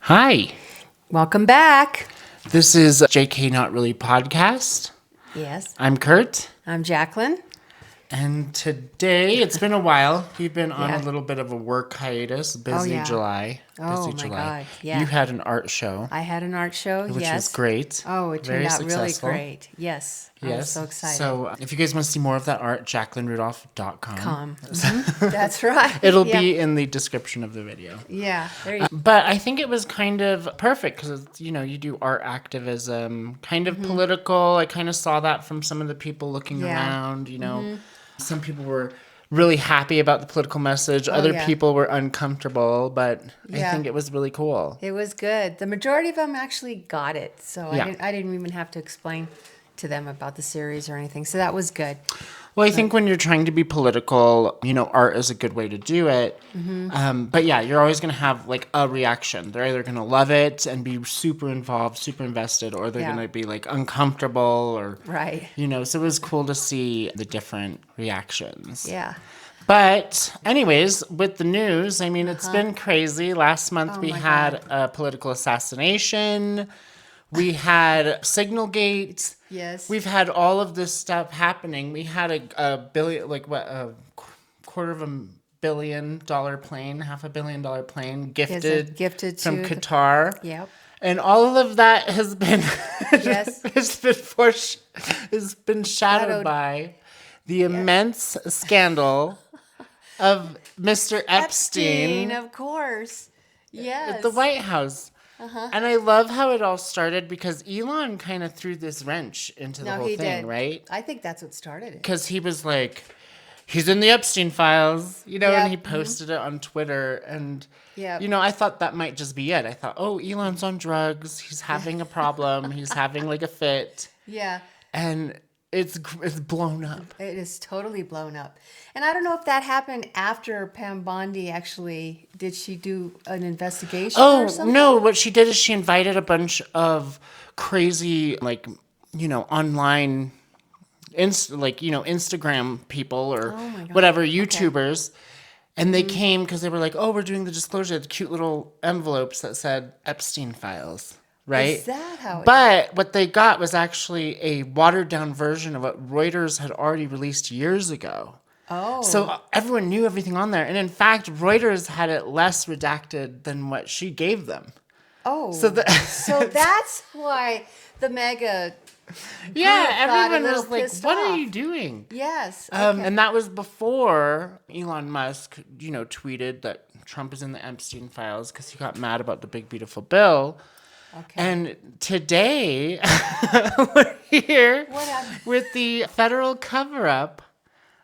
Hi. Welcome back. This is JK Not Really Podcast. Yes. I'm Kurt. I'm Jacqueline. And today, it's been a while. We've been on a little bit of a work hiatus. Busy July. Oh, Busy my July. God. Yeah. You had an art show. I had an art show, which was great. Oh, it turned Very out successful. really great. Yes. I was so excited. So if you guys want to see more of that art, JacquelineRudolph.com. That's right. It'll be in the description of the video. Yeah. There you go. But I think it was kind of perfect because, you do art activism, kind of political. I kind of saw that from some of the people looking around, Some people were really happy about the political message. Other people were uncomfortable, but I think it was really cool. It was good. The majority of them actually got it. So I didn't even have to explain to them about the series or anything. So that was good. Well, I think when you're trying to be political, art is a good way to do it. But yeah, you're always going to have like a reaction. They're either going to love it and be super involved, super invested, or they're going to be like uncomfortable or, so it was cool to see the different reactions. Yeah. But anyways, with the news, I mean, it's been crazy. Last month we had a political assassination. We had Signalgate. Yes. We've had all of this stuff happening. We had a billion, a $250 million plane, $500 million plane gifted from Qatar. Yep. And all of that has been has been shadowed by the immense scandal of Mr. Epstein, of course. Yes. at the White House. And I love how it all started because Elon kind of threw this wrench into the whole thing, right? I think that's what started it. Because he was like, he's in the Epstein files, and he posted it on Twitter. And, I thought that might just be it. I thought, oh, Elon's on drugs. He's having a problem. He's having like a fit. Yeah. And it's blown up. It is totally blown up. And I don't know if that happened after Pam Bondi actually, did she do an investigation or something? No, what she did is she invited a bunch of crazy, online, Instagram people or whatever, YouTubers. And they came because they were like, oh, we're doing the disclosure, the cute little envelopes that said Epstein files. Right? Is that how But what they got was actually a watered-down version of what Reuters had already released years ago. Oh. So everyone knew everything on there. And in fact, Reuters had it less redacted than what she gave them. Oh. So that's why the mega... everyone was like, what are you doing? Yes. Okay. And that was before Elon Musk, tweeted that Trump is in the Epstein files because he got mad about the big, beautiful bill. Okay. And today, we're here with the federal cover-up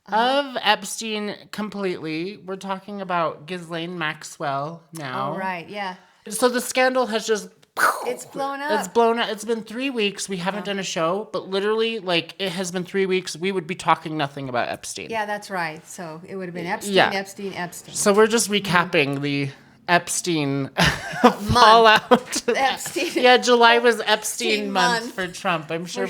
of Epstein completely. We're talking about Ghislaine Maxwell now. Oh, right, yeah. So the scandal has just... It's blown up. It's blown up. It's been 3 weeks. We haven't done a show, but literally, it has been 3 weeks. We would be talking nothing about Epstein. Yeah, that's right. So it would have been Epstein. So we're just recapping the Epstein fallout. Epstein. July was Epstein month for Trump. I'm sure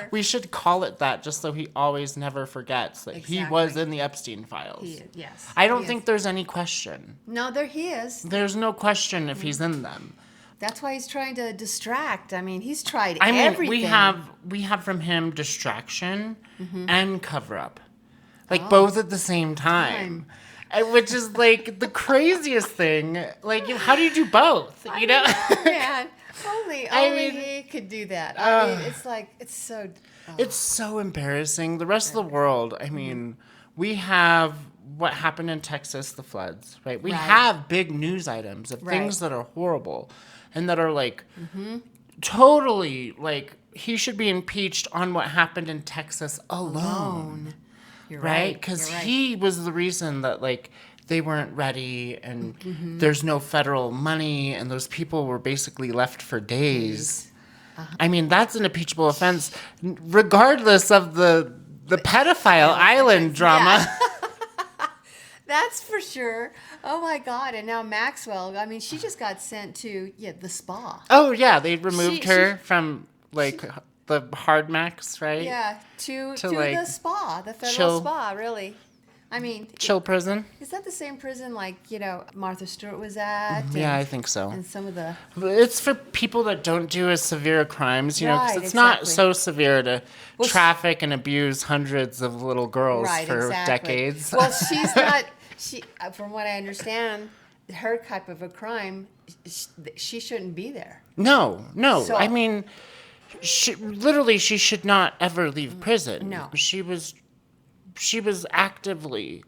we should call it that just so he always never forgets that he was in the Epstein files. Yes. I don't think there's any question. No, he is. There's no question if he's in them. That's why he's trying to distract. I mean, he's tried everything. We have from him distraction and cover-up. Both at the same time. Which is the craziest thing. How do you do both? Man, only he could do that. I mean, it's so. Oh. It's so embarrassing. The rest of the world. I mean, we have what happened in Texas, the floods, right? We have big news items of things that are horrible, and that are totally he should be impeached on what happened in Texas alone. You're right? Because he was the reason that they weren't ready and there's no federal money and those people were basically left for days. I mean, that's an impeachable offense regardless of the pedophile island drama. Yeah. That's for sure. Oh my God. And now Maxwell, I mean, she just got sent to the spa. Oh yeah, they removed her from the hard max, right? Yeah, to the spa, the federal spa, really. I mean, Chill prison. is that the same prison like, Martha Stewart was at? Yeah, I think so. And some of the... It's for people that don't do as severe crimes, because Right, it's not exactly. so severe to traffic and abuse hundreds of little girls for decades. Well, she's not... from what I understand, her type of a crime, she shouldn't be there. No. So- I mean, she should not ever leave prison. No. She was actively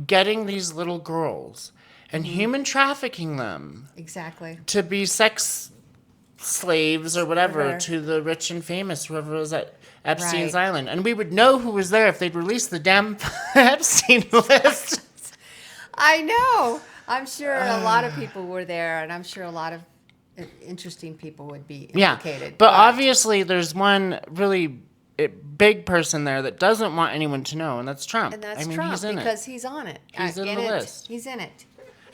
getting these little girls and human trafficking them Exactly. to be sex slaves or whatever Whatever. to the rich and famous, whoever was at Epstein's Right. Island. And we would know who was there if they'd released the damn Epstein list. I know. I'm sure a lot of people were there, and I'm sure a lot of interesting people would be implicated. Yeah, but obviously there's one really big person there that doesn't want anyone to know, and that's Trump. And that's Trump Trump, he's in because it. he's on it. He's in the list. He's in it.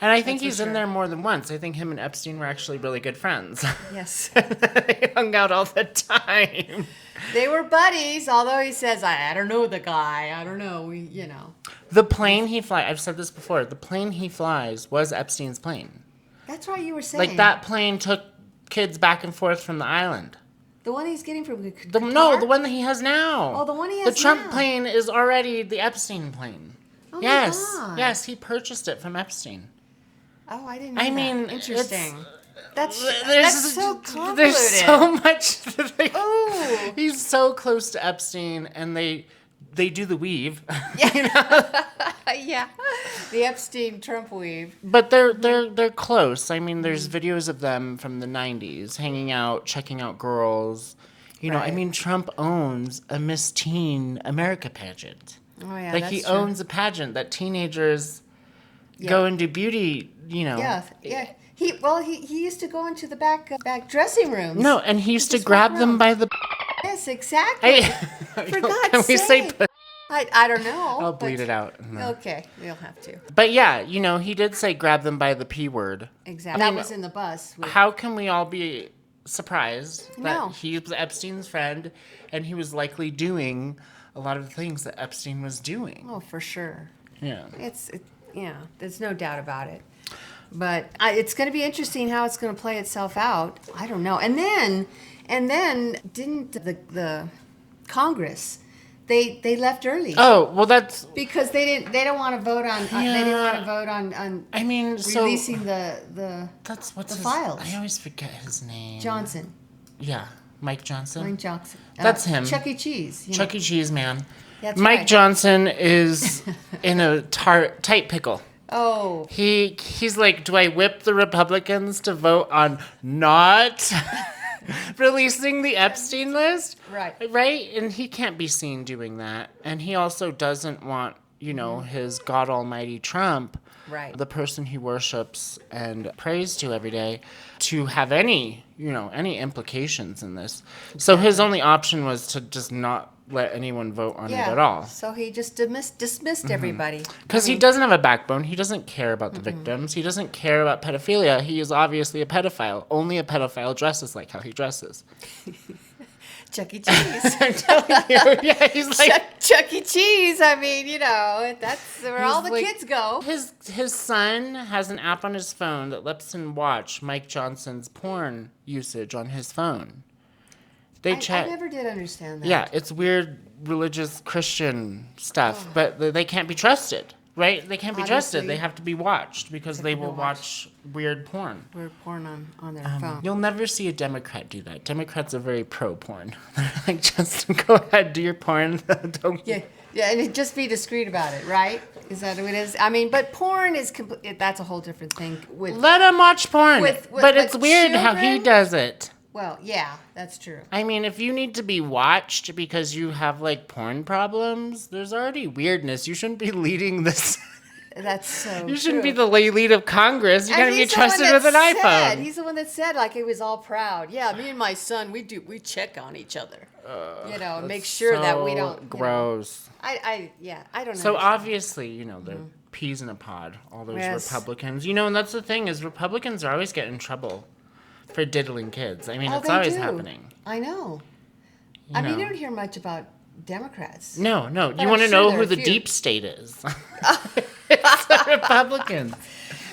And I think That's for he's in sure. there more than once. I think him and Epstein were actually really good friends. Yes. They hung out all the time. They were buddies, although he says, I don't know the guy. I don't know. The plane he flies, I've said this before, the plane he flies was Epstein's plane. That's right, you were saying. Like, that plane took kids back and forth from the island. The one he's getting from No, Qatar? the one that he has now. Oh, the one he has The Trump now. plane is already the Epstein plane. Oh, Yes. my God. Yes, he purchased it from Epstein. Oh, I didn't know I that. mean, Interesting. That's There's so convoluted. There's so much. Ooh. He's so close to Epstein, and they do the weave. Yeah. The Epstein-Trump weave. But they're close. I mean, there's videos of them from the 90s hanging out, checking out girls. I Right. mean, Trump owns a Miss Teen America pageant. Oh, yeah, Like, that's he true. owns a pageant that teenagers Yeah. go and do beauty, Yeah, yeah. He used to go into the back dressing rooms. No, and he used to Just grab walk them around. by the... Yes, exactly. For God's Can we say... sake. I don't know. I'll but- bleed it out. Okay, you'll have to. But yeah, he did say grab them by the P word. Exactly. That was in the bus. How can we all be surprised that No. he was Epstein's friend and he was likely doing a lot of the things that Epstein was doing? Oh, for sure. Yeah. There's no doubt about it. But it's going to be interesting how it's going to play itself out. I don't know. And then didn't the Congress they left early Oh, well, that's... because they don't want to vote on they didn't want to vote on I mean, so... releasing the That's what's the his... files. I always forget his name. Johnson. Yeah. Mike Johnson. Mike Johnson. That's him. Chuck E. Cheese. Chuck E. Cheese, man. That's Mike right. Johnson is in a tight pickle. Oh, He's like, do I whip the Republicans to vote on not releasing the Epstein list? Right. Right? And he can't be seen doing that. And he also doesn't want, his God Almighty Trump, right. the person he worships and prays to every day, to have any implications in this. So his only option was to just not let anyone vote on it at all. So he just dismissed everybody. Because he doesn't have a backbone. He doesn't care about the victims. He doesn't care about pedophilia. He is obviously a pedophile. Only a pedophile dresses like how he dresses. Chuck E. Cheese. I'm telling you. Yeah, he's like... Chuck E. Cheese. I mean, that's where all the like- kids go. His son has an app on his phone that lets him watch Mike Johnson's porn usage on his phone. They I check... never did understand that. Yeah, it's weird religious Christian stuff, but they can't be trusted, right? They can't be trusted. Obviously. They have to be watched because they will be watch weird porn. We're porn on their phone. You'll never see a Democrat do that. Democrats are very pro-porn. They're like, just go ahead, do your porn. Don't... Yeah, and just be discreet about it, right? Is that what it is? I mean, but porn is that's a whole different thing. Let them watch porn. With but it's weird how he children? does it. Well, yeah, that's true. I mean, if you need to be watched because you have, like, porn problems, there's already weirdness. You shouldn't be leading this. That's so You shouldn't true. be the lead of Congress. You And gotta be he's the one trusted that with an said- iPhone. He's the one that said, like, he was all proud. Yeah, me and my son, we check on each other. And make sure that we don't. Gross. I don't know. So obviously, they're peas in a pod, all those Yes. Republicans. And that's the thing is Republicans are always getting in trouble for diddling kids. I mean, it's they always do. happening. I know. You I mean, know. you don't hear much about Democrats. No. But You I'm want to sure know there who are the a few. deep state is? It's the Republicans.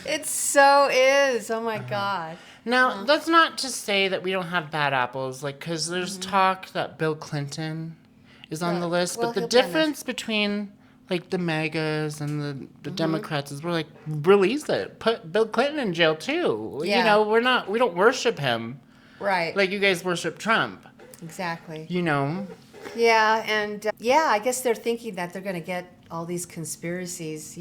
It so is. Oh my God. Now, that's not to say that we don't have bad apples, like, because there's talk that Bill Clinton is on the list, well, but the he'll be on there. difference between, like, the MAGAs and the Democrats is we're like, release it. Put Bill Clinton in jail, too. Yeah. You know, we don't worship him Right. like you guys worship Trump, Exactly. you know? Yeah, and I guess they're thinking that they're going to get all these conspiracies,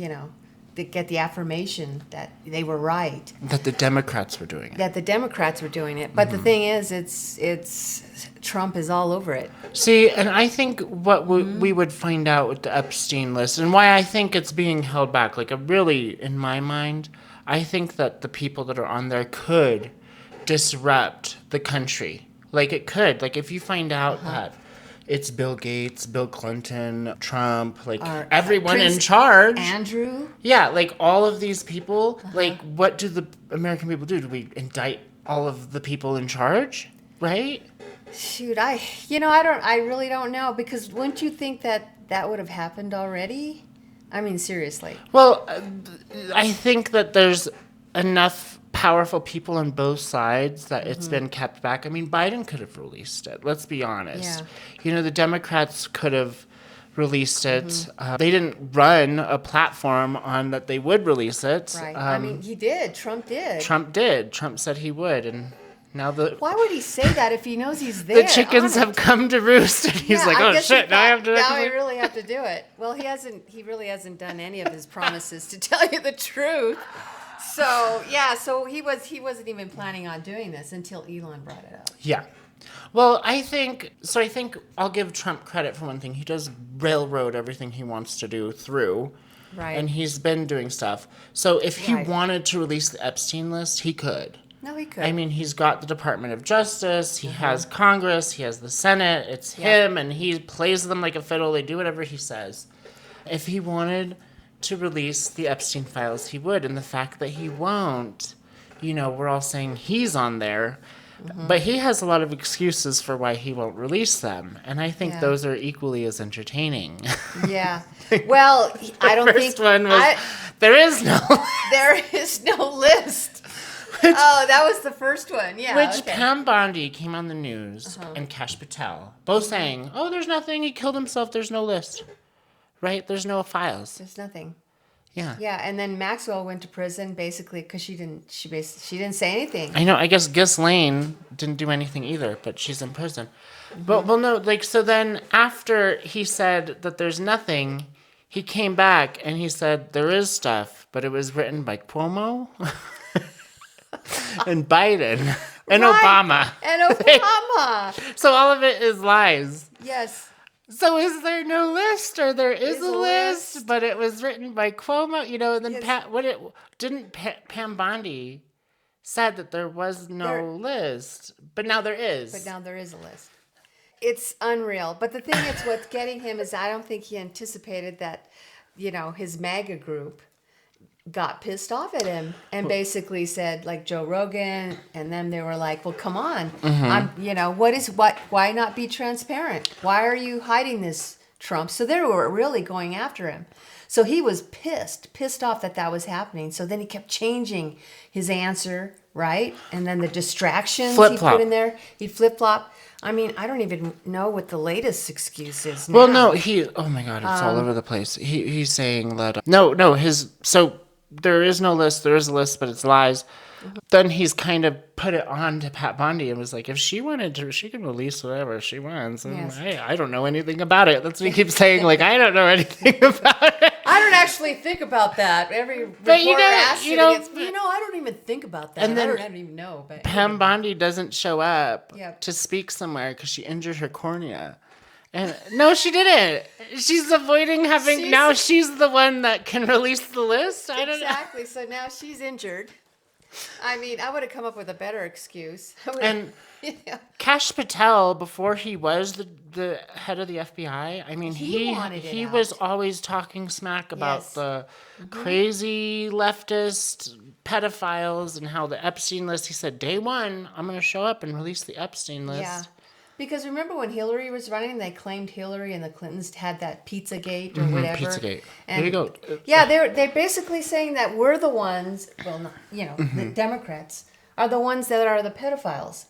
to get the affirmation that they were right, That the Democrats were doing it. that the Democrats were doing it. But the thing is, it's Trump is all over it. See, and I think what we would find out with the Epstein list, and why I think it's being held back, like, really, in my mind, I think that the people that are on there could disrupt the country. Like, it could. Like, if you find out that it's Bill Gates, Bill Clinton, Trump, like, Or everyone in Prince charge. Andrew. Yeah, like, all of these people, like, what do the American people do? Do we indict all of the people in charge? Right? Shoot, I really don't know, because wouldn't you think that would have happened already? I mean, seriously. Well, I think that there's enough powerful people on both sides that it's been kept back. I mean, Biden could have released it. Let's be honest. Yeah. The Democrats could have released it. They didn't run a platform on that they would release it. Right. I mean, he did. Trump did. Trump did. Trump said he would, and now Why would he say that if he knows he's there? the chickens have come to roost, and he's like, I "Oh guess shit! he Now I thought, have to." Now I really have to do it. Well, he really hasn't done any of his promises, to tell you the truth. So he wasn't even planning on doing this until Elon brought it up. Yeah. Well, I think I'll give Trump credit for one thing. He does railroad everything he wants to do through. Right. And he's been doing stuff. So if he Right. wanted to release the Epstein list, he could. No, he could. I mean, he's got the Department of Justice, he has Congress, he has the Senate, it's him, and he plays them like a fiddle. They do whatever he says. If he wanted to release the Epstein files, he would. And the fact that he won't, we're all saying he's on there. But he has a lot of excuses for why he won't release them. And I think those are equally as entertaining. Yeah. Well, I don't think... First one was, there is no... There is no list. That was the first one. Yeah. Which okay. Pam Bondi came on the news and Kash Patel, both saying, "Oh, there's nothing. He killed himself. There's no list, right? There's no files." There's nothing. Yeah. Yeah, and then Maxwell went to prison basically because she didn't say anything. I know. I guess Ghislaine didn't do anything either, but she's in prison. But well, no, like so. Then after he said that there's nothing, he came back and he said there is stuff, but it was written by Cuomo. And Biden and Right. Obama. And Obama. So all of it is lies. Yes. So is there no list, or there is a list, list. but it was written by Cuomo? And then Yes. Pam Bondi said that there was no There- list, but now there is. But now there is a list. It's unreal. But the thing is, what's getting him is I don't think he anticipated that, his MAGA group got pissed off at him and basically said, like Joe Rogan, and then they were like, well, come on. Why not be transparent? Why are you hiding this, Trump? So they were really going after him. So he was pissed off that was happening. So then he kept changing his answer, right? And then the distractions he put in there, he'd flip-flop. I mean, I don't even know what the latest excuse is now. Well, no, oh my God, it's all over the place. He's saying that, so there is no list, there is a list, but it's lies. Then he's kind of put it on to Pat Bondi and was like, if she wanted to, she can release whatever she wants. And Yes. I don't know anything about it. That's what he keeps saying, like, I don't know anything about it. I don't actually think about that. Every reporter But asks I don't even think about that. And then I don't even know. But Pam Bondi doesn't show up Yep. to speak somewhere because she injured her cornea. And no, she didn't. She's avoiding having. Now she's the one that can release the list. I don't know. Exactly. So now she's injured. I mean, I would have come up with a better excuse. And Yeah. Kash Patel, before he was the head of the FBI, I mean, He wanted it he out. was always talking smack about Yes. the crazy leftist pedophiles and how the Epstein list. He said, day one, I'm going to show up and release the Epstein list. Yeah. Because remember when Hillary was running, they claimed Hillary and the Clintons had that Pizzagate or whatever. Pizzagate. And there you go. Yeah, they're basically saying that we're the ones, well, not, the Democrats are the ones that are the pedophiles.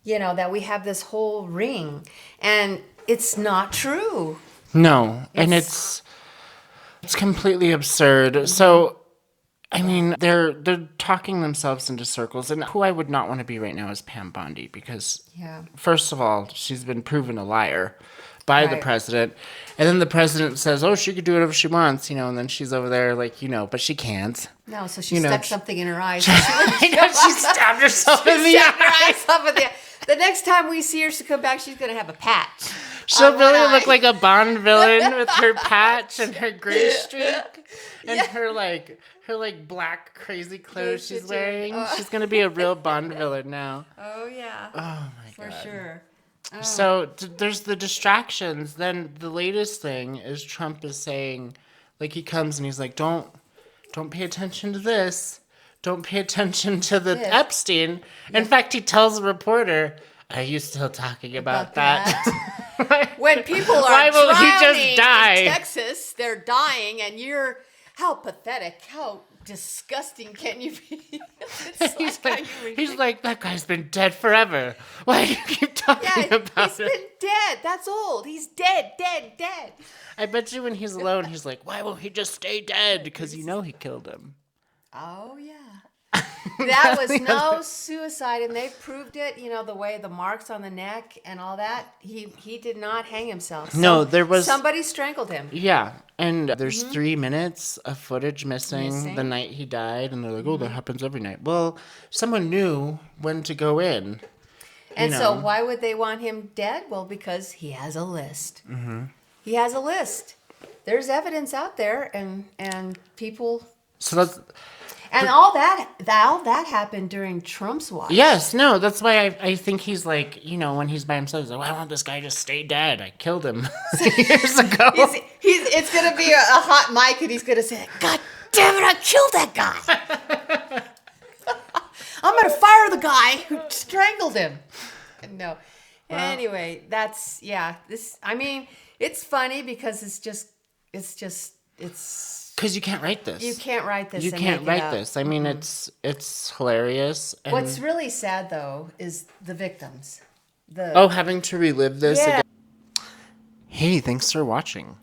That we have this whole ring. And it's not true. No, and it's completely absurd. So, I mean, they're talking themselves into circles, and who I would not want to be right now is Pam Bondi, because first of all, she's been proven a liar by the president, and then the president says, "Oh, she could do whatever she wants," and then she's over there like, but she can't. No, so she stuck something in her eyes. She stabbed herself in the eye. The next time we see her to come back, she's gonna have a patch. She'll really look like a Bond villain with her patch and her gray streak and her black crazy clothes she's wearing. She's gonna be a real Bond villain now. Oh yeah. Oh my god. For sure. Oh. So there's the distractions. Then the latest thing is Trump is saying, he comes and he's like, don't pay attention to this. Don't pay attention to the Epstein. In fact, he tells a reporter, "Are you still talking about that?" When people are Why won't he drowning just die? in Texas, they're dying, and how pathetic, how disgusting can you be? He's like, that guy's been dead forever. Why do you keep talking about it? He's been dead. That's old. He's dead. I bet you when he's alone, he's like, why won't he just stay dead? Because he killed him. Oh, yeah. That was no suicide, and they proved it, the way the marks on the neck and all that. He did not hang himself. No, there was... Somebody strangled him. Yeah, and there's 3 minutes of footage missing the night he died, and they're like, oh, that happens every night. Well, someone knew when to go in. And so why would they want him dead? Well, because he has a list. Mm-hmm. He has a list. There's evidence out there, and people... So that's... And all that happened during Trump's watch. Yes, no, that's why I think he's like, when he's by himself, he's like, why won't this guy just stay dead? I killed him years ago. It's going to be a hot mic, and he's going to say, God damn it, I killed that guy. I'm going to fire the guy who strangled him. No. Well, anyway, it's funny because it's because you can't write this. You can't write this. You can't write this. I mean, it's hilarious. And what's really sad, though, is the victims. Having to relive this again. Hey, thanks for watching.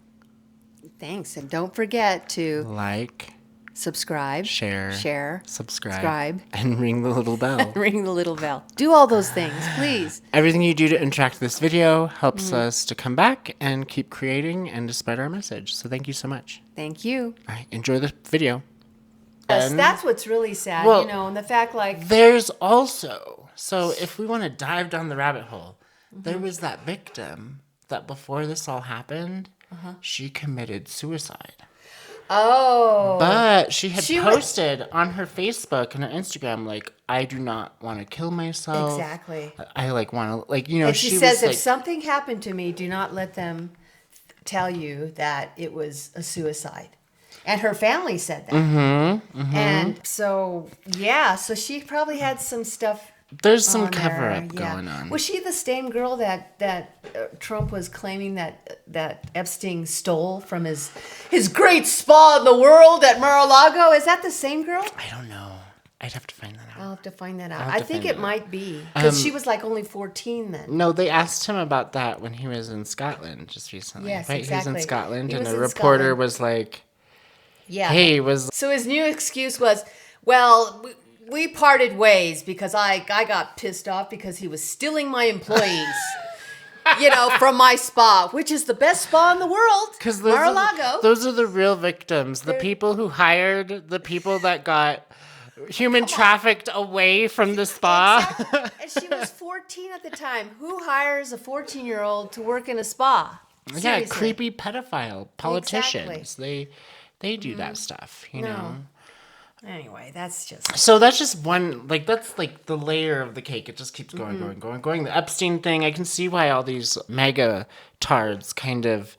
Thanks, and don't forget to like, subscribe, share, subscribe, and ring the little bell. Do all those things, please. Everything you do to interact with this video helps us to come back and keep creating and to spread our message. So thank you so much. Thank you. All right, enjoy the video. Yes, that's what's really sad, and the fact there's also, so if we want to dive down the rabbit hole, there was that victim that before this all happened, she committed suicide. Oh. But she had posted on her Facebook and her Instagram, I do not want to kill myself. Exactly. I want to, and she says, if something happened to me, do not let them tell you that it was a suicide. And her family said that. And so she probably had some stuff. There's some cover-up going on. Was she the same girl that Trump was claiming that Epstein stole from his great spa in the world at Mar-a-Lago? Is that the same girl? I don't know. I'd have to find that out. I'll have to find that out. I think it might be. Because she was only 14 then. No, they asked him about that when he was in Scotland just recently. Yes, right? exactly. He was in Scotland, and the reporter was like, hey, So his new excuse was, well... We parted ways because I got pissed off because he was stealing my employees, from my spa, which is the best spa in the world, Mar-a-Lago. Those are the real victims, the people who hired the people that got human trafficked away from the spa. Exactly. And she was 14 at the time. Who hires a 14-year-old to work in a spa? Seriously. Yeah, creepy pedophile politicians. Exactly. They do that stuff, know. Anyway, that's just... So that's just one, that's the layer of the cake. It just keeps going. The Epstein thing, I can see why all these mega tards kind of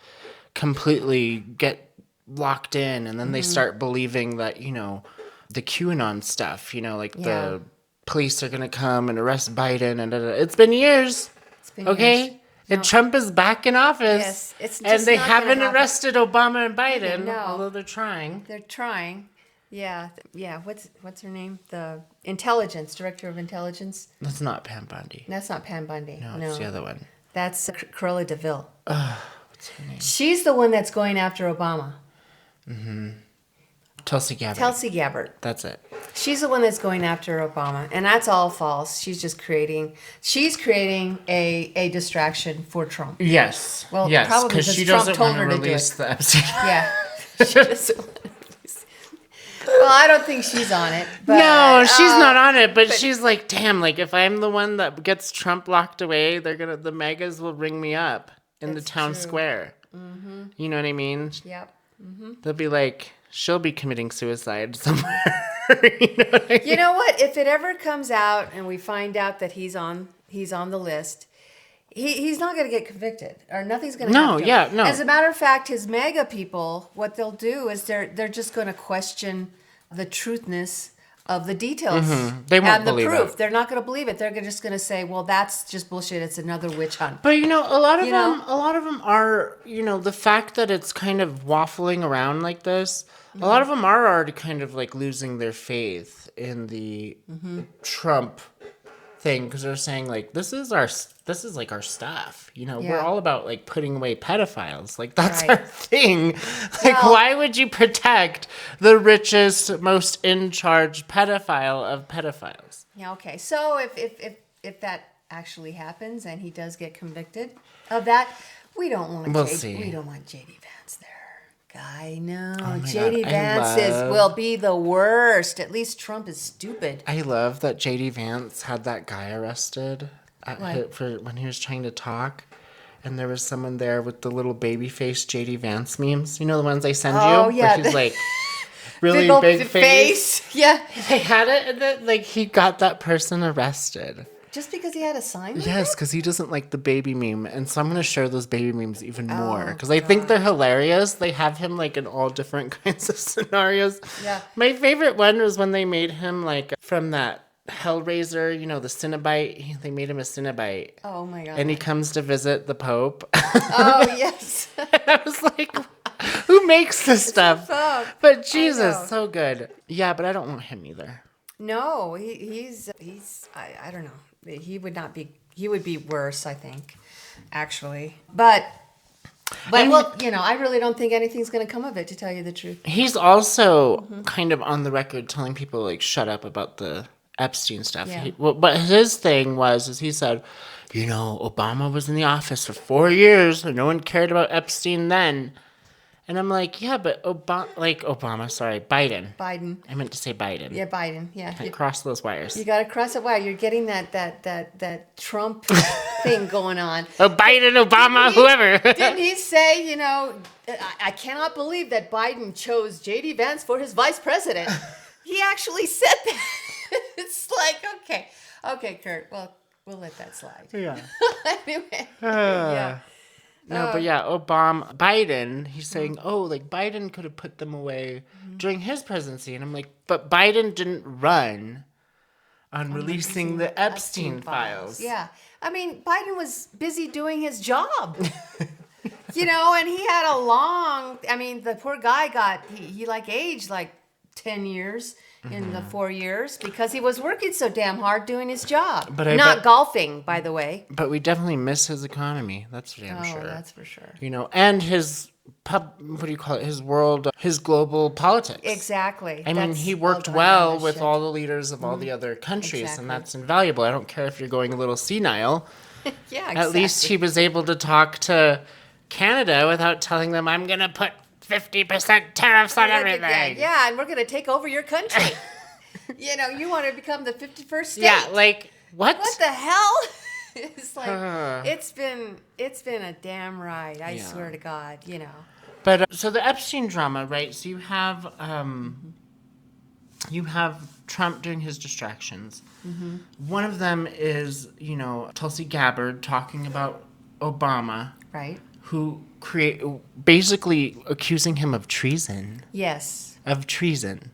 completely get locked in, and then they start believing that, the QAnon stuff, the police are going to come and arrest Biden, and it's been years. been Okay? years. And Trump is back in office. Yes, it's and just they not gonna haven't happen. arrested Obama and Biden, No. although they're trying. They're trying. Yeah. Yeah. What's her name? The director of intelligence. That's not Pam Bondi. That's not Pam Bondi. No, it's the other one. That's Cruella DeVille. What's her name? She's the one that's going after Obama. Tulsi Gabbard. Tulsi Gabbard. That's it. She's the one that's going after Obama, and that's all false. She's creating a distraction for Trump. Yes. Well, yes, probably because because she Trump doesn't told want to her to do release it. the Epstein. Yeah. She doesn't want to release- Well, I don't think she's on it. But, No, she's not on it, but she's like, damn, like if I'm the one that gets Trump locked away, the MAGAs will ring me up in the That's town true. square. Mm-hmm. You know what I mean? Yep. They'll be like, she'll be committing suicide somewhere. You know what I mean? You know what? If it ever comes out and we find out that he's on the list, he's not going to get convicted, or nothing's going to happen. to him. yeah, no. As a matter of fact, his MAGA people, what they'll do is they're just going to question the truthness of the details They won't and the believe proof. it. They're not going to believe it. They're just going to say, "Well, that's just bullshit. It's another witch hunt." But a lot of You them, know? a lot of them are, the fact that it's kind of waffling around like this. A lot of them are already kind of like losing their faith in the Trump thing because they're saying like this is like our stuff. We're Yeah. all about like putting away pedophiles. Like that's Right. our thing. Like Well- why would you protect the richest, most in charge pedophile of pedophiles? Yeah. Okay. So if that actually happens and he does get convicted of that, we don't want We'll see. we don't want JD Vance there. I know. Oh my JD God, I Vance will be the worst. At least Trump is stupid. I love that JD Vance had that guy arrested What? for when he was trying to talk. And there was someone there with the little baby face JD Vance memes. You know the ones I send you? Oh, yeah. Where he's like really old big face. Yeah. They had it and then like he got that person arrested. Just because he had a sign? Like Yes, that? because he doesn't like the baby meme. And so I'm going to share those baby memes even Oh, more. Because I think they're hilarious. They have him like in all different kinds of scenarios. Yeah. My favorite one was when they made him like from that Hellraiser, the Cinnabite. They made him a Cinnabite. Oh my God. And he comes to visit the Pope. Oh yes. I was like, who makes this stuff? up? But Jesus, know. so good. Yeah, but I don't want him either. No, he's I don't know. He would not be. He would be worse, I think, actually. But well, I really don't think anything's going to come of it, to tell you the truth. He's also kind of on the record telling people like shut up about the Epstein stuff. Yeah. But his thing is he said, Obama was in the office for 4 years and no one cared about Epstein then. And I'm like, yeah, but Biden. Biden. I meant to say Biden. Yeah, Biden. Yeah. Can't cross those wires. You got to cross it. Wow, you're getting that Trump thing going on. Oh, Biden, Obama, whoever. Didn't he say, I cannot believe that Biden chose J.D. Vance for his vice president. He actually said that. It's like, okay, Kurt. Well, we'll let that slide. Yeah. Anyway. Yeah. But yeah, Biden, he's saying, Biden could have put them away during his presidency. And I'm like, but Biden didn't run on releasing the Epstein files. Yeah. I mean, Biden was busy doing his job. And he had the poor guy he aged 10 years in the 4 years because he was working so damn hard doing his job. But Not golfing, by the way. But we definitely miss his economy. That's for damn sure. That's for sure. And his his global politics. Exactly. I mean, he worked well with all the leaders of all the other countries, Exactly. and that's invaluable. I don't care if you're going a little senile. Yeah, exactly. At least he was able to talk to Canada without telling them, I'm going to put 50% tariffs on everything. Yeah, and we're going to take over your country. You want to become the 51st state. Yeah, what? What the hell? It's it's been a damn ride. I swear to God, But so the Epstein drama, right? So you have Trump doing his distractions. Mm-hmm. One of them is, Tulsi Gabbard talking about Obama. Right. Who basically accusing him of treason. Yes. Of treason.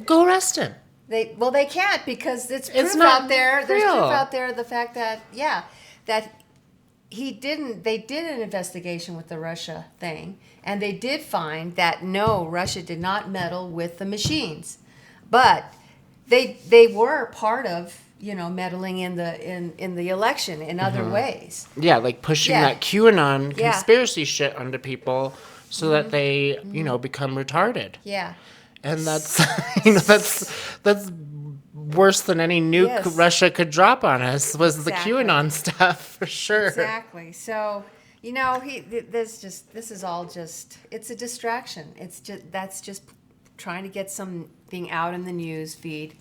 Go arrest him. They can't because it's proof not out there. There's real. proof out there. The fact that that they did an investigation with the Russia thing, and they did find that no, Russia did not meddle with the machines, but they were part of, meddling in the election in other ways. Yeah, like pushing that QAnon conspiracy shit onto people so that they, become retarded. Yeah. And that's, that's worse than any nuke Russia could drop on us was the QAnon stuff, for sure. Exactly. So, this is all just, it's a distraction. That's just trying to get something out in the news feed.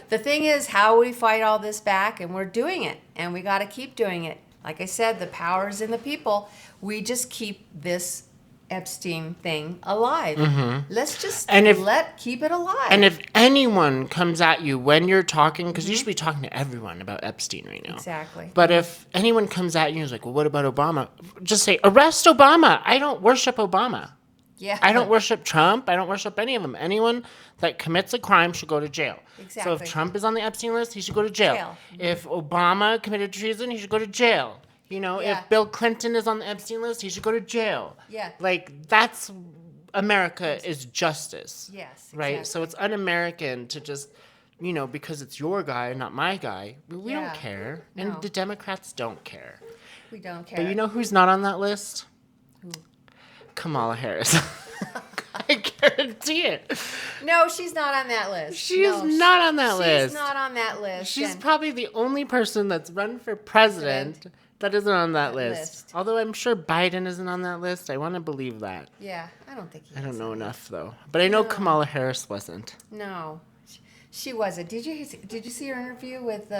The thing is, how we fight all this back, and we're doing it, and we got to keep doing it. Like I said, the power is in the people. We just keep this Epstein thing alive. Let's just keep it alive. And if anyone comes at you when you're talking, because you should be talking to everyone about Epstein right now. Exactly. But if anyone comes at you and is like, well, what about Obama? Just say, arrest Obama. I don't worship Obama. Yeah. I don't worship Trump. I don't worship any of them. Anyone that commits a crime should go to jail. Exactly. So if Trump is on the Epstein list, he should go to jail. If Obama committed treason, he should go to jail. If Bill Clinton is on the Epstein list, he should go to jail. Yeah. Like, that's America is justice. Yes. Right? Exactly. So it's un-American to just, because it's your guy, not my guy. We don't care. No. And the Democrats don't care. We don't care. But you know who's not on that list? Who? Kamala Harris. I guarantee it. No, she's not on that list. She's not on that list. She's not on that list. She's probably the only person that's run for president that isn't on that list. Although I'm sure Biden isn't on that list. I want to believe that. Yeah, I don't think he is. I don't know enough, though. But I know Kamala Harris wasn't. No, she wasn't. Did you see her interview with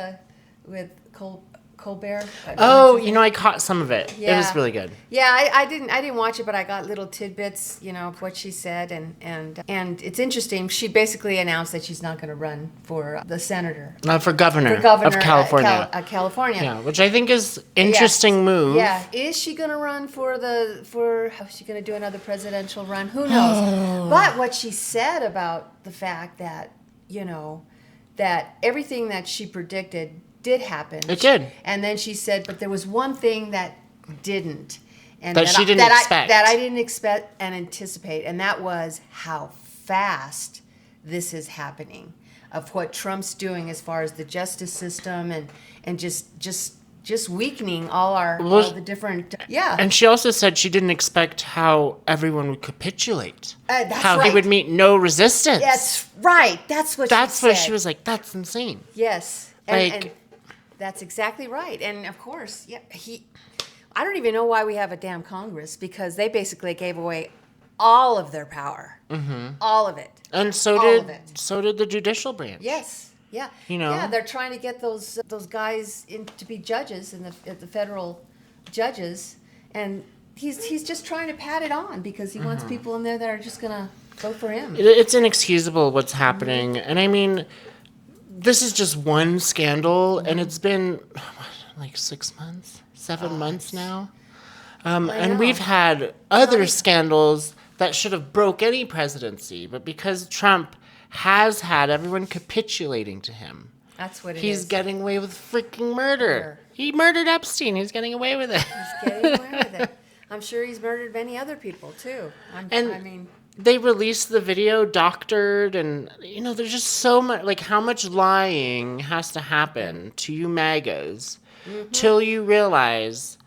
Colbert? Oh, I caught some of it. Yeah. It was really good. Yeah, I didn't watch it, but I got little tidbits, of what she said, and it's interesting. She basically announced that she's not going to run for the senator. For governor of California. California. Yeah, which I think is interesting move. Yeah, is she going to run for how's she going to do another presidential run? Who knows? But what she said about the fact that, that everything that she predicted did happen. It did. And then she said, but there was one thing that didn't. And that she didn't expect. That I didn't expect and anticipate. And that was how fast this is happening. Of what Trump's doing as far as the justice system and just weakening all the different. Yeah. And she also said she didn't expect how everyone would capitulate. How he would meet no resistance. That's right. That's what she was like, that's insane. Yes. And that's exactly right. And of course, I don't even know why we have a damn Congress, because they basically gave away all of their power. All of it. And so did the judicial branch. Yes. Yeah. Yeah, they're trying to get those guys to be judges at the federal judges, and he's just trying to pat it on because he wants people in there that are just going to vote for him. It's inexcusable what's happening. And I mean, this is just one scandal, and it's been, like 6 months, 7 months now. And we've had other scandals that should have broke any presidency, but because Trump has had everyone capitulating to him. That's what it is. He's getting away with freaking murder. He murdered Epstein. He's getting away with it. He's getting away with it. I'm sure he's murdered many other people, too. They released the video doctored, and there's just so much, like, how much lying has to happen to you MAGAs till you realize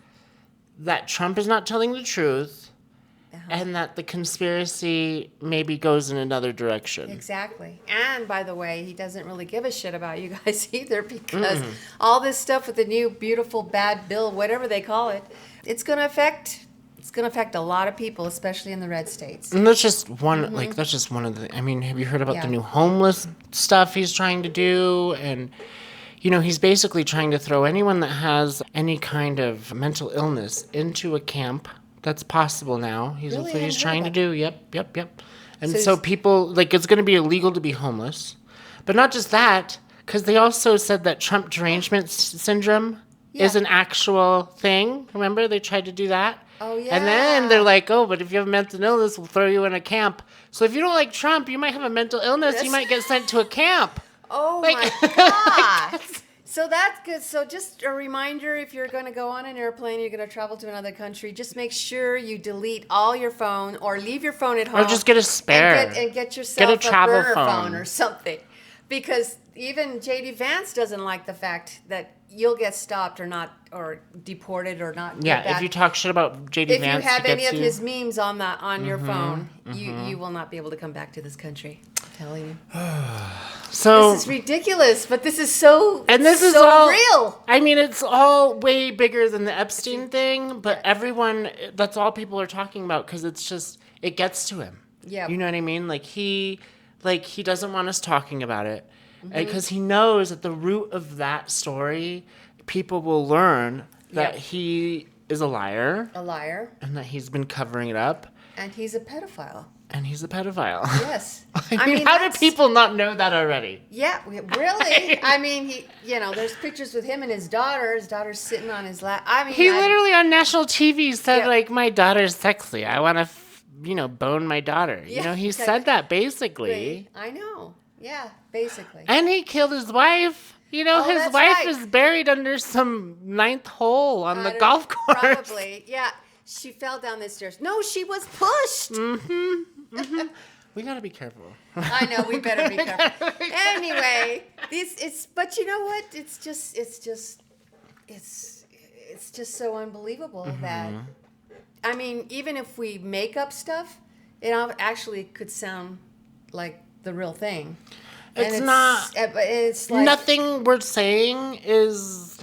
that Trump is not telling the truth and that the conspiracy maybe goes in another direction. Exactly. And by the way, he doesn't really give a shit about you guys either, because all this stuff with the new beautiful bad bill, whatever they call it, it's going to affect a lot of people, especially in the red states. And that's just one, that's just one of the, have you heard about the new homeless stuff he's trying to do? And, he's basically trying to throw anyone that has any kind of mental illness into a camp. That's possible now. That's what he's trying to do. Yep. And so people, it's going to be illegal to be homeless. But not just that, because they also said that Trump derangement syndrome is an actual thing. Remember, they tried to do that? Oh, yeah. And then they're like, but if you have a mental illness, we'll throw you in a camp. So if you don't like Trump, you might have a mental illness. You might get sent to a camp. Oh, my God. So that's good. So just a reminder, if you're going to go on an airplane, you're going to travel to another country, just make sure you delete all your phone or leave your phone at home. Or just get a spare. And get yourself a travel burner phone or something. Because even J.D. Vance doesn't like the fact that you'll get stopped or deported or not. Yeah, if you talk shit about J.D. Vance, if you have any of his memes on your phone, you will not be able to come back to this country. I'm telling you. So this is ridiculous, but this is so is so all real. I mean, it's all way bigger than the Epstein thing, but that's all people are talking about because it's just, it gets to him. Yeah. You know what I mean? He doesn't want us talking about it because he knows at the root of that story, people will learn that he is a liar. A liar. And that he's been covering it up. And he's a pedophile. Yes. I mean, how do people not know that already? Yeah, really? I mean, there's pictures with him and his daughter. His daughter's sitting on his lap. I mean, he literally on national TV said, my daughter's sexy. I want to, bone my daughter. Yeah, He said that basically. I know. Yeah, basically. And he killed his wife. His wife is buried under some ninth hole on the golf course. Probably, yeah. She fell down the stairs. No, she was pushed. We gotta be careful. I know, we better be careful. Anyway, but you know what? It's just so unbelievable that, I mean, even if we make up stuff, it actually could sound like the real thing. It's not. It's like nothing we're saying is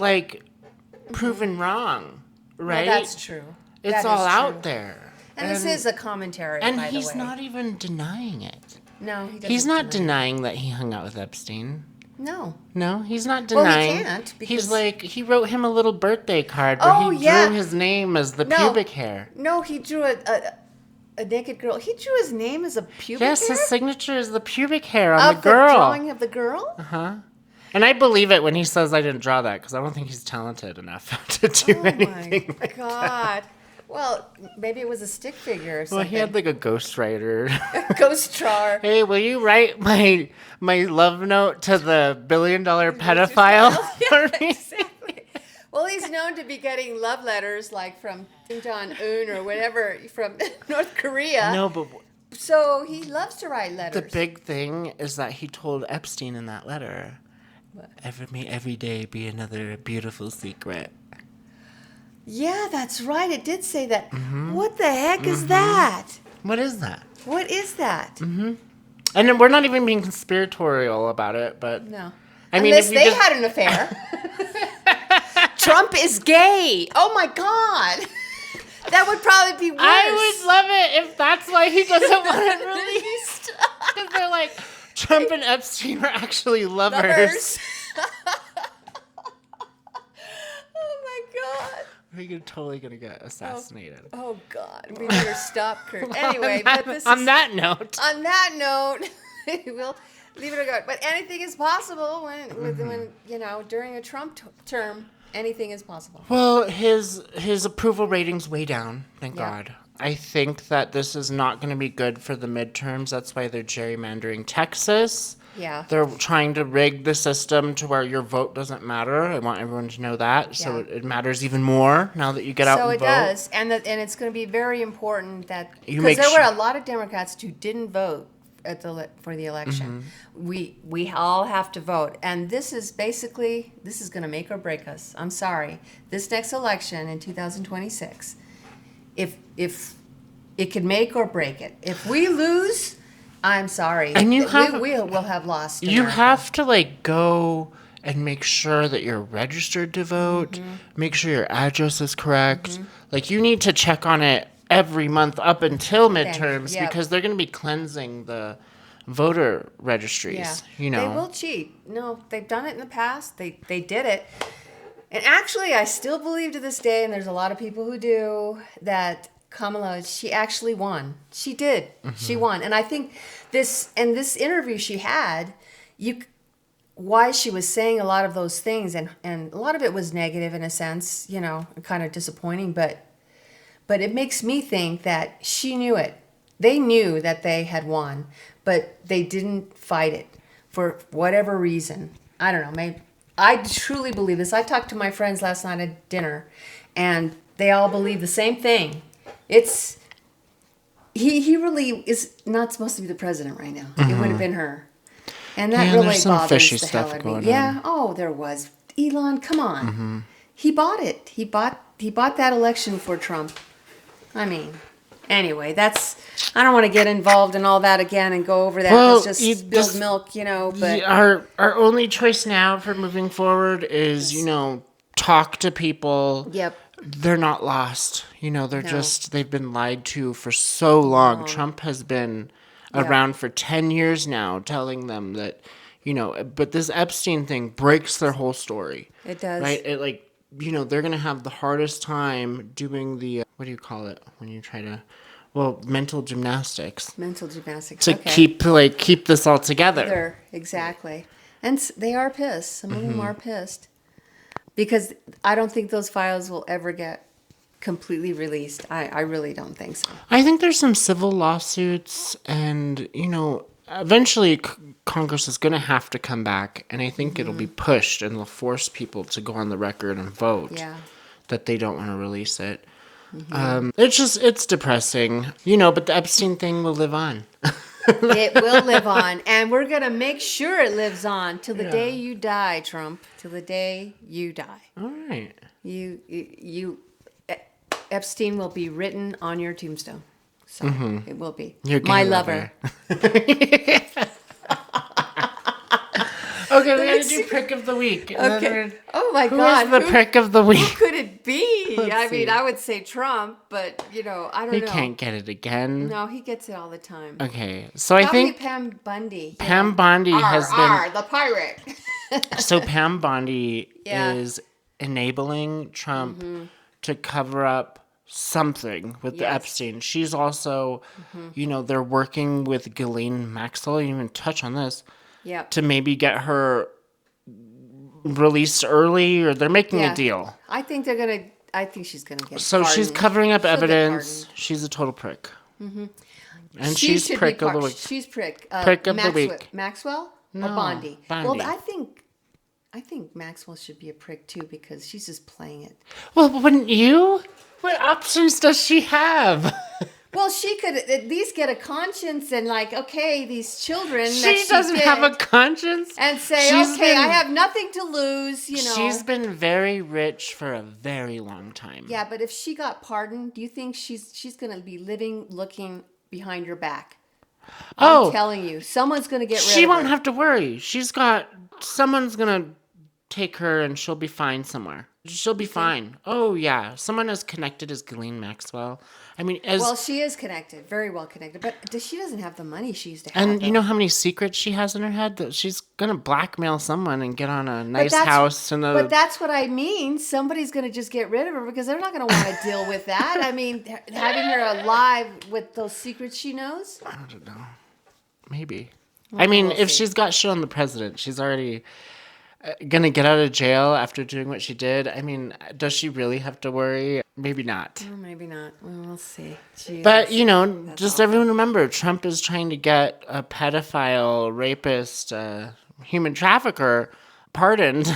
proven wrong, right? Well, that's true. It's all out there. And this is a commentary, and by the way. he's not even denying it. No, he doesn't. He's not denying that he hung out with Epstein. No. No, he's not denying. Well, he can't. Because he wrote him a little birthday card where he drew his name as the pubic hair. No, he drew a naked girl. He drew his name as a pubic hair? Yes, his signature is the pubic hair on the girl. The drawing of the girl? Uh-huh. And I believe it when he says I didn't draw that because I don't think he's talented enough to do anything like that. Well, maybe it was a stick figure or something. Well, he had a ghostwriter. Ghost drawer. Hey, will you write my love note to the $1 billion pedophile for me? Exactly. Well, he's known to be getting love letters from Kim Jong-un or whatever from North Korea. No, but so he loves to write letters. The big thing is that he told Epstein in that letter, may every day be another beautiful secret. Yeah, that's right. It did say that. What the heck is that? What is that? What is that? And then we're not even being conspiratorial about it, but no. I mean, unless they had an affair. Trump is gay. Oh my God. That would probably be worse. I would love it if that's why he doesn't want it released. Because they're like, Trump and Epstein are actually lovers. Oh my God. We're totally going to get assassinated. Oh God. We better stop, Kurt. Anyway, on that note, we'll leave it a go. But anything is possible when during a Trump term, anything is possible. Well, his approval rating's way down, thank God. I think that this is not going to be good for the midterms. That's why they're gerrymandering Texas. Yeah. They're trying to rig the system to where your vote doesn't matter. I want everyone to know that. So it matters even more now that you get out and vote. So it does. And it's going to be very important that, because there were a lot of Democrats who didn't vote for the election. We all have to vote. And this is going to make or break us. I'm sorry. This next election in 2026, if it could make or break it. If we lose, I'm sorry. And we will have lost. You have to go and make sure that you're registered to vote. Make sure your address is correct. You need to check on it every month up until midterms because they're going to be cleansing the voter registries. They will cheat. No, they've done it in the past. They did it. And actually, I still believe to this day, and there's a lot of people who do, that Kamala, she actually won. She did. She won. And I think this interview she had, why she was saying a lot of those things, and a lot of it was negative in a sense, kind of disappointing, but it makes me think that she knew it. They knew that they had won, but they didn't fight it for whatever reason. I don't know, maybe I truly believe this. I talked to my friends last night at dinner, and they all believe the same thing. It's he really is not supposed to be the president right now. It would have been her, and that really there's some bothers fishy the stuff hell out of going me. Yeah. on. Oh, there was. Elon, come on. He bought it. He bought that election for Trump. I mean, anyway, I don't want to get involved in all that again and go over that. Well, Let's just spilled milk, but our only choice now for moving forward is, talk to people. Yep. They're not lost. They've been lied to for so long. Trump has been around for 10 years now telling them that, but this Epstein thing breaks their whole story. It does. Right? They're going to have the hardest time doing the, what do you call it when you try to, mental gymnastics. Mental gymnastics. To keep this all together. Exactly. And they are pissed. Some of them are pissed. Because I don't think those files will ever get completely released. I really don't think so. I think there's some civil lawsuits and, eventually Congress is going to have to come back, and I think it'll be pushed, and they'll force people to go on the record and vote that they don't want to release it. It's depressing, but the Epstein thing will live on. It will live on, and we're going to make sure it lives on till the day you die, Trump, till the day you die. All right. Epstein will be written on your tombstone. So it will be. You're my lover. Okay, we gotta do prick of the week. Okay. Oh my God. Who is the prick of the week? Who could it be? Let's see. I would say Trump, but I don't know. He can't get it again. No, he gets it all the time. Okay, so Probably I think Pam Bondi. Pam Bondi has been the pirate. So Pam Bondi Yeah. is enabling Trump to cover up something with the Epstein. She's also, they're working with Ghislaine Maxwell. You didn't even touch on this. Yep. To maybe get her released early, or they're making a deal. I think she's gonna get. So pardoned. she's covering up She'll get evidence. She's a total prick. And She she's should prick be of the week. She's prick. Prick of the week. Maxwell No, or Bondy? Bondy. Well, I think Maxwell should be a prick too because she's just playing it. Well, wouldn't you? What options does she have? Well, she could at least get a conscience and okay, these children. She doesn't have a conscience. And say, I have nothing to lose. She's been very rich for a very long time. Yeah, but if she got pardoned, do you think she's going to be looking behind your back? I'm telling you, someone's going to get rid of her. She won't have to worry. Someone's going to take her and she'll be fine somewhere. She'll be fine. Oh, yeah. Someone as connected as Ghislaine Maxwell. I mean, well, she is connected, very well connected, but she doesn't have the money she used to have. And you know how many secrets she has in her head? That she's going to blackmail someone and get on a nice house. But that's what I mean. Somebody's going to just get rid of her because they're not going to want to deal with that. I mean, having her alive with those secrets she knows? I don't know. Maybe. I mean, if she's got shit on the president, she's already gonna get out of jail after doing what she did. I mean, does she really have to worry? Maybe not. Well, maybe not. We'll see. Jeez. But, just everyone remember, Trump is trying to get a pedophile, rapist, human trafficker pardoned.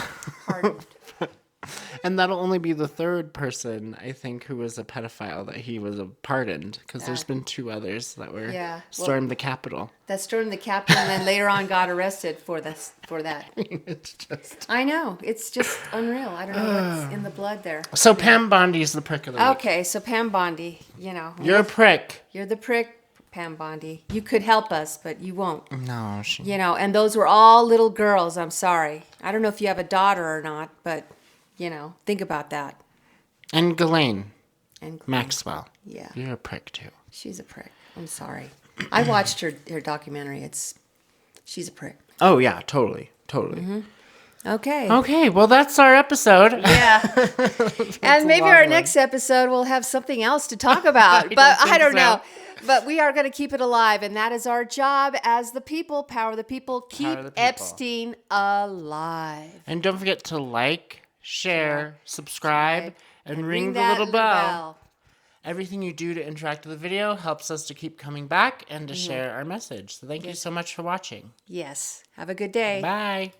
And that'll only be the third person, I think, who was a pedophile that he was pardoned. Because there's been 2 others that were stormed the Capitol. That stormed the Capitol and then later on got arrested for that. It's just... I know. It's just unreal. I don't know what's in the blood there. So Pam Bondi is the prick of the week. Okay, so Pam Bondi, You're a prick. You're the prick, Pam Bondi. You could help us, but you won't. No. And those were all little girls. I'm sorry. I don't know if you have a daughter or not, but... think about that. And Ghislaine Maxwell. Yeah. You're a prick, too. She's a prick. I'm sorry. I watched her documentary. She's a prick. Oh, yeah, totally. Okay. Okay, well, that's our episode. Yeah. And maybe our next episode we'll have something else to talk about. But I don't know. But we are going to keep it alive, and that is our job as the people, power the people, keep Epstein alive. And don't forget to like, share, subscribe, and ring the that little bell. Everything you do to interact with the video helps us to keep coming back and to share our message. So thank you so much for watching. Yes. Have a good day. Bye.